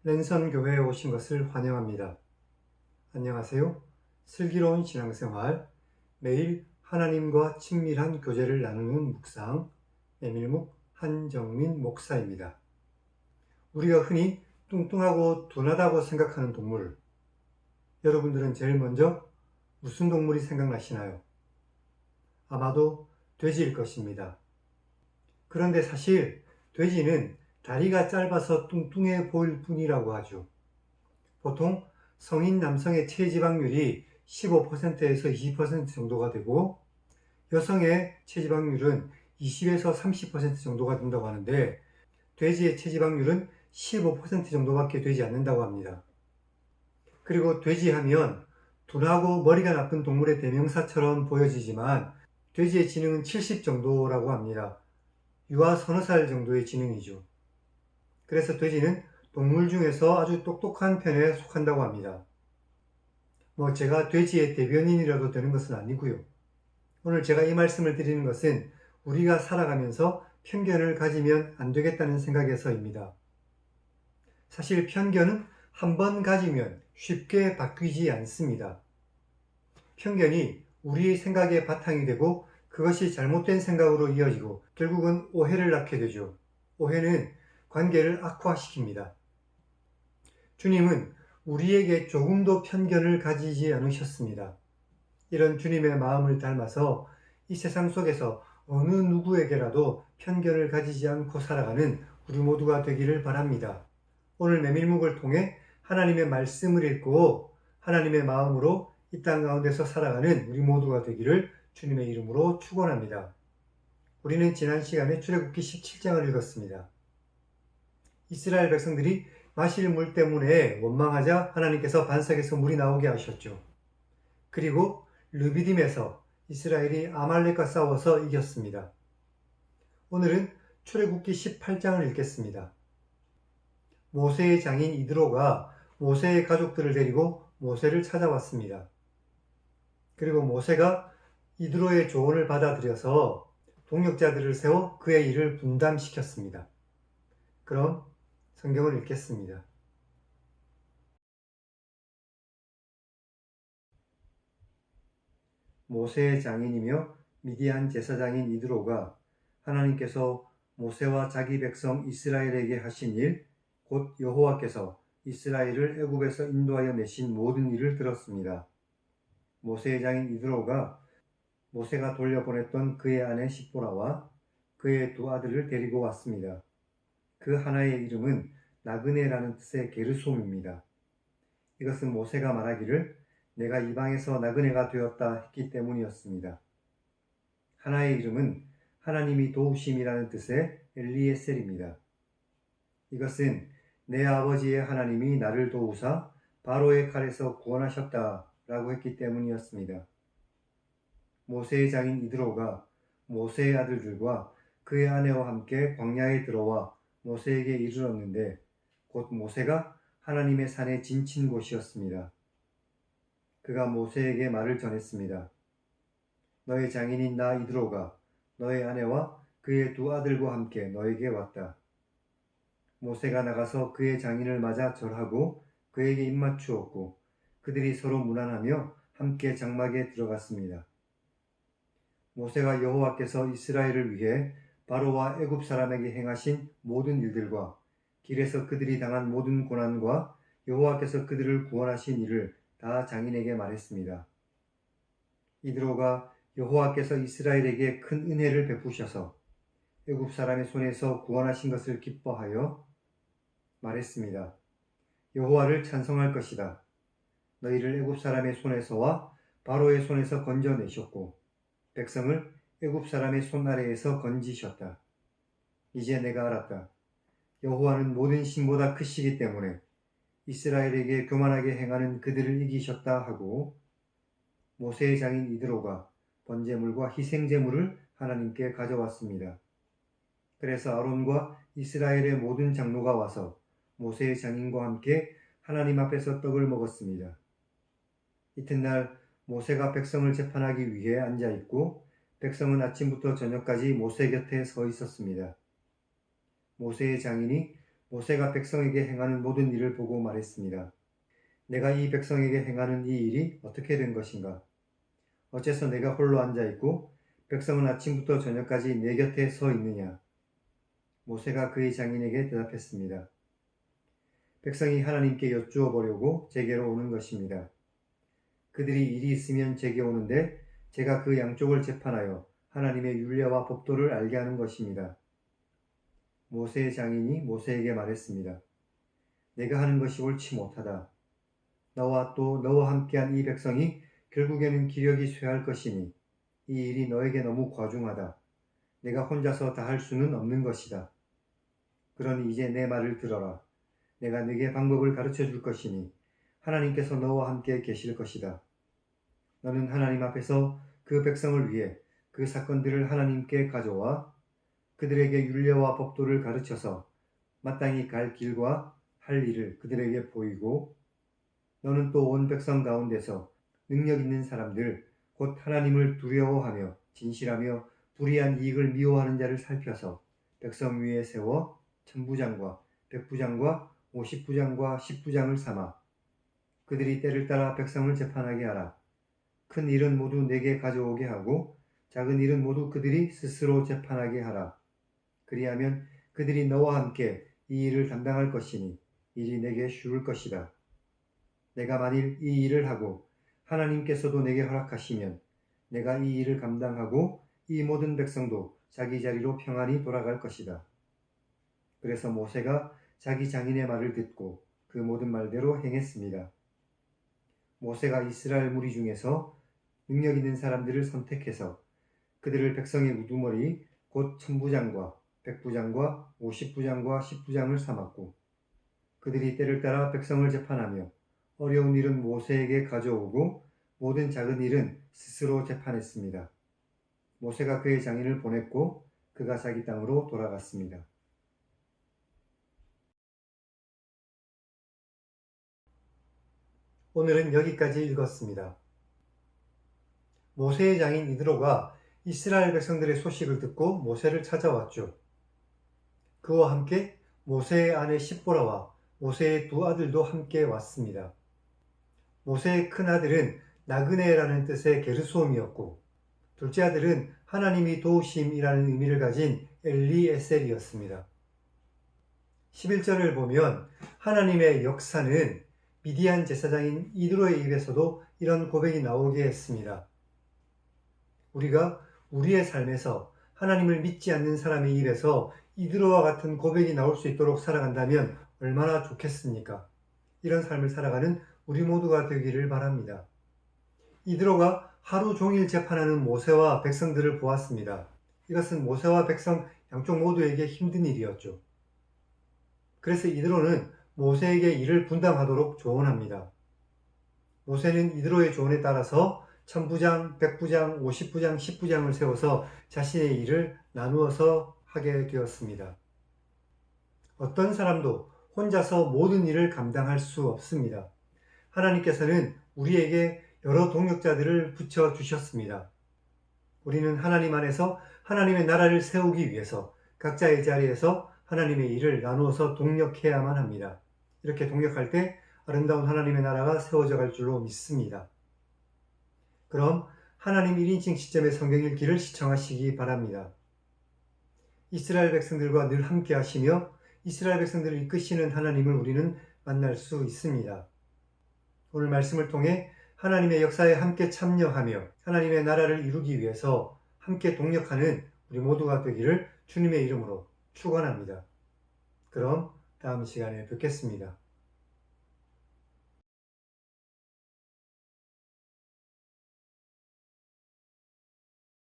랜선 교회에 오신 것을 환영합니다. 안녕하세요. 슬기로운 신앙생활, 매일 하나님과 친밀한 교제를 나누는 묵상, 메밀묵 한정민 목사입니다. 우리가 흔히 뚱뚱하고 둔하다고 생각하는 동물, 여러분들은 제일 먼저 무슨 동물이 생각나시나요? 아마도 돼지일 것입니다. 그런데 사실 돼지는 다리가 짧아서 뚱뚱해 보일 뿐이라고 하죠. 보통 성인 남성의 체지방률이 15%에서 20% 정도가 되고 여성의 체지방률은 20에서 30% 정도가 된다고 하는데 돼지의 체지방률은 15% 정도밖에 되지 않는다고 합니다. 그리고 돼지하면 둔하고 머리가 나쁜 동물의 대명사처럼 보여지지만 돼지의 지능은 70 정도라고 합니다. 유아 서너 살 정도의 지능이죠. 그래서 돼지는 동물 중에서 아주 똑똑한 편에 속한다고 합니다. 제가 돼지의 대변인이라도 되는 것은 아니고요. 오늘 제가 이 말씀을 드리는 것은 우리가 살아가면서 편견을 가지면 안 되겠다는 생각에서입니다. 사실 편견은 한 번 가지면 쉽게 바뀌지 않습니다. 편견이 우리의 생각의 바탕이 되고 그것이 잘못된 생각으로 이어지고 결국은 오해를 낳게 되죠. 오해는 관계를 악화시킵니다. 주님은 우리에게 조금도 편견을 가지지 않으셨습니다. 이런 주님의 마음을 닮아서 이 세상 속에서 어느 누구에게라도 편견을 가지지 않고 살아가는 우리 모두가 되기를 바랍니다. 오늘 메밀묵을 통해 하나님의 말씀을 읽고 하나님의 마음으로 이 땅 가운데서 살아가는 우리 모두가 되기를 주님의 이름으로 축원합니다. 우리는 지난 시간에 출애굽기 17장을 읽었습니다. 이스라엘 백성들이 마실 물 때문에 원망하자 하나님께서 반석에서 물이 나오게 하셨죠. 그리고 르비딤에서 이스라엘이 아말렉과 싸워서 이겼습니다. 오늘은 출애굽기 18장을 읽겠습니다. 모세의 장인 이드로가 모세의 가족들을 데리고 모세를 찾아왔습니다. 그리고 모세가 이드로의 조언을 받아들여서 동역자들을 세워 그의 일을 분담시켰습니다. 그럼 성경을 읽겠습니다. 모세의 장인이며 미디안 제사장인 이드로가 하나님께서 모세와 자기 백성 이스라엘에게 하신 일, 곧 여호와께서 이스라엘을 애굽에서 인도하여 내신 모든 일을 들었습니다. 모세의 장인 이드로가 모세가 돌려보냈던 그의 아내 십보라와 그의 두 아들을 데리고 왔습니다. 그 하나의 이름은 나그네라는 뜻의 게르솜입니다. 이것은 모세가 말하기를 내가 이방에서 나그네가 되었다 했기 때문이었습니다. 하나의 이름은 하나님이 도우심이라는 뜻의 엘리에셀입니다. 이것은 내 아버지의 하나님이 나를 도우사 바로의 칼에서 구원하셨다 라고 했기 때문이었습니다. 모세의 장인 이드로가 모세의 아들들과 그의 아내와 함께 광야에 들어와 모세에게 이르렀는데 곧 모세가 하나님의 산에 진친 곳이었습니다. 그가 모세에게 말을 전했습니다. 너의 장인인 나 이드로가 너의 아내와 그의 두 아들과 함께 너에게 왔다. 모세가 나가서 그의 장인을 맞아 절하고 그에게 입맞추었고 그들이 서로 문안하며 함께 장막에 들어갔습니다. 모세가 여호와께서 이스라엘을 위해 바로와 애굽 사람에게 행하신 모든 일들과 길에서 그들이 당한 모든 고난과 여호와께서 그들을 구원하신 일을 다 장인에게 말했습니다. 이드로가 여호와께서 이스라엘에게 큰 은혜를 베푸셔서 애굽 사람의 손에서 구원하신 것을 기뻐하여 말했습니다. 여호와를 찬송할 것이다. 너희를 애굽 사람의 손에서와 바로의 손에서 건져내셨고 백성을 애굽 사람의 손 아래에서 건지셨다. 이제 내가 알았다. 여호와는 모든 신보다 크시기 때문에 이스라엘에게 교만하게 행하는 그들을 이기셨다 하고 모세의 장인 이드로가 번제물과 희생제물을 하나님께 가져왔습니다. 그래서 아론과 이스라엘의 모든 장로가 와서 모세의 장인과 함께 하나님 앞에서 떡을 먹었습니다. 이튿날 모세가 백성을 재판하기 위해 앉아 있고 백성은 아침부터 저녁까지 모세 곁에 서 있었습니다. 모세의 장인이 모세가 백성에게 행하는 모든 일을 보고 말했습니다. 내가 이 백성에게 행하는 이 일이 어떻게 된 것인가? 어째서 내가 홀로 앉아 있고 백성은 아침부터 저녁까지 내 곁에 서 있느냐? 모세가 그의 장인에게 대답했습니다. 백성이 하나님께 여쭈어 보려고 제게로 오는 것입니다. 그들이 일이 있으면 제게 오는데 제가 그 양쪽을 재판하여 하나님의 율례와 법도를 알게 하는 것입니다. 모세의 장인이 모세에게 말했습니다. 내가 하는 것이 옳지 못하다. 너와 또 너와 함께한 이 백성이 결국에는 기력이 쇠할 것이니 이 일이 너에게 너무 과중하다. 내가 혼자서 다 할 수는 없는 것이다. 그러니 이제 내 말을 들어라. 내가 네게 방법을 가르쳐 줄 것이니 하나님께서 너와 함께 계실 것이다. 너는 하나님 앞에서 그 백성을 위해 그 사건들을 하나님께 가져와 그들에게 율례와 법도를 가르쳐서 마땅히 갈 길과 할 일을 그들에게 보이고 너는 또 온 백성 가운데서 능력 있는 사람들 곧 하나님을 두려워하며 진실하며 불의한 이익을 미워하는 자를 살펴서 백성 위에 세워 천부장과 백부장과 50부장과 10부장을 삼아 그들이 때를 따라 백성을 재판하게 하라. 큰 일은 모두 내게 가져오게 하고 작은 일은 모두 그들이 스스로 재판하게 하라. 그리하면 그들이 너와 함께 이 일을 담당할 것이니 일이 내게 쉬울 것이다. 내가 만일 이 일을 하고 하나님께서도 내게 허락하시면 내가 이 일을 감당하고 이 모든 백성도 자기 자리로 평안히 돌아갈 것이다. 그래서 모세가 자기 장인의 말을 듣고 그 모든 말대로 행했습니다. 모세가 이스라엘 무리 중에서 능력 있는 사람들을 선택해서 그들을 백성의 우두머리 곧 천부장과 백부장과 50부장과 10부장을 삼았고 그들이 때를 따라 백성을 재판하며 어려운 일은 모세에게 가져오고 모든 작은 일은 스스로 재판했습니다. 모세가 그의 장인을 보냈고 그가 자기 땅으로 돌아갔습니다. 오늘은 여기까지 읽었습니다. 모세의 장인 이드로가 이스라엘 백성들의 소식을 듣고 모세를 찾아왔죠. 그와 함께 모세의 아내 십보라와 모세의 두 아들도 함께 왔습니다. 모세의 큰 아들은 나그네라는 뜻의 게르솜이었고 둘째 아들은 하나님이 도우심이라는 의미를 가진 엘리에셀이었습니다. 11절을 보면 하나님의 역사는 미디안 제사장인 이드로의 입에서도 이런 고백이 나오게 했습니다. 우리가 우리의 삶에서 하나님을 믿지 않는 사람의 입에서 이드로와 같은 고백이 나올 수 있도록 살아간다면 얼마나 좋겠습니까? 이런 삶을 살아가는 우리 모두가 되기를 바랍니다. 이드로가 하루 종일 재판하는 모세와 백성들을 보았습니다. 이것은 모세와 백성 양쪽 모두에게 힘든 일이었죠. 그래서 이드로는 모세에게 일을 분담하도록 조언합니다. 모세는 이드로의 조언에 따라서 천부장, 백부장, 50부장, 10부장을 세워서 자신의 일을 나누어서 하게 되었습니다. 어떤 사람도 혼자서 모든 일을 감당할 수 없습니다. 하나님께서는 우리에게 여러 동력자들을 붙여주셨습니다. 우리는 하나님 안에서 하나님의 나라를 세우기 위해서 각자의 자리에서 하나님의 일을 나누어서 동력해야만 합니다. 이렇게 동력할 때 아름다운 하나님의 나라가 세워져 갈 줄로 믿습니다. 그럼 하나님 1인칭 시점의 성경 읽기를 시청하시기 바랍니다. 이스라엘 백성들과 늘 함께 하시며 이스라엘 백성들을 이끄시는 하나님을 우리는 만날 수 있습니다. 오늘 말씀을 통해 하나님의 역사에 함께 참여하며 하나님의 나라를 이루기 위해서 함께 동력하는 우리 모두가 되기를 주님의 이름으로 축원합니다. 그럼 다음 시간에 뵙겠습니다.